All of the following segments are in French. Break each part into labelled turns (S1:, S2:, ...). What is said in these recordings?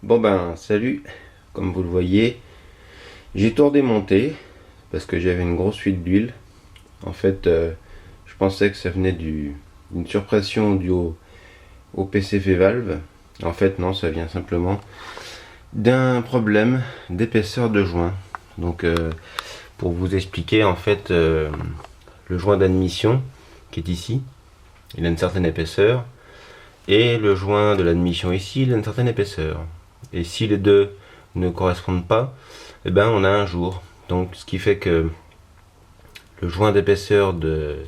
S1: Bon ben salut, comme vous le voyez, j'ai tout redémonté parce que j'avais une grosse fuite d'huile. En fait, je pensais que ça venait d'une surpression due au PCV valve. En fait non, ça vient simplement d'un problème d'épaisseur de joint. Donc pour vous expliquer, en fait, le joint d'admission qui est ici, il a une certaine épaisseur, et le joint de l'admission ici, il a une certaine épaisseur. Et si les deux ne correspondent pas, eh ben on a un jour. Donc ce qui fait que le joint d'épaisseur le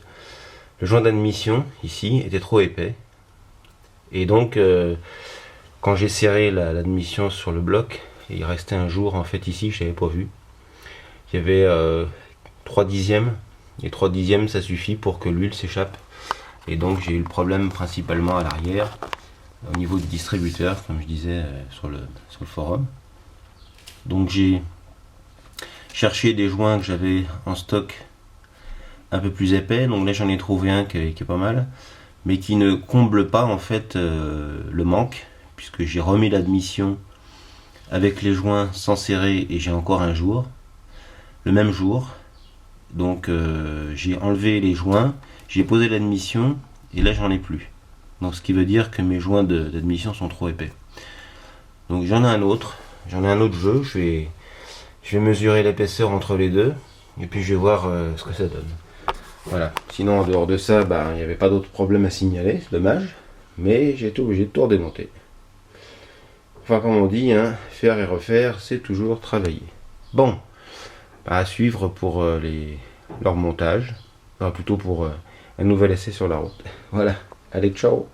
S1: joint d'admission ici était trop épais. Et donc quand j'ai serré l'admission sur le bloc, il restait un jour en fait ici, je n'avais pas vu. Il y avait 3 dixièmes. Et 3 dixièmes ça suffit pour que l'huile s'échappe. Et donc j'ai eu le problème principalement à l'arrière, au niveau du distributeur, comme je disais sur le forum. Donc j'ai cherché des joints que j'avais en stock un peu plus épais. Donc là j'en ai trouvé un qui est pas mal, mais qui ne comble pas en fait le manque, puisque j'ai remis l'admission avec les joints sans serrer et j'ai encore un jour, le même jour. Donc j'ai enlevé les joints, j'ai posé l'admission et là j'en ai plus. Donc ce qui veut dire que mes joints d'admission sont trop épais. Donc j'en ai un autre jeu, je vais mesurer l'épaisseur entre les deux et puis je vais voir ce que ça donne. Voilà, sinon en dehors de ça, il n'y avait pas d'autres problèmes à signaler, c'est dommage, mais j'ai été obligé de tout redémonter. Enfin comme on dit, hein, faire et refaire, c'est toujours travailler. Bon, à suivre pour leur montage, plutôt pour un nouvel essai sur la route. Voilà, allez ciao.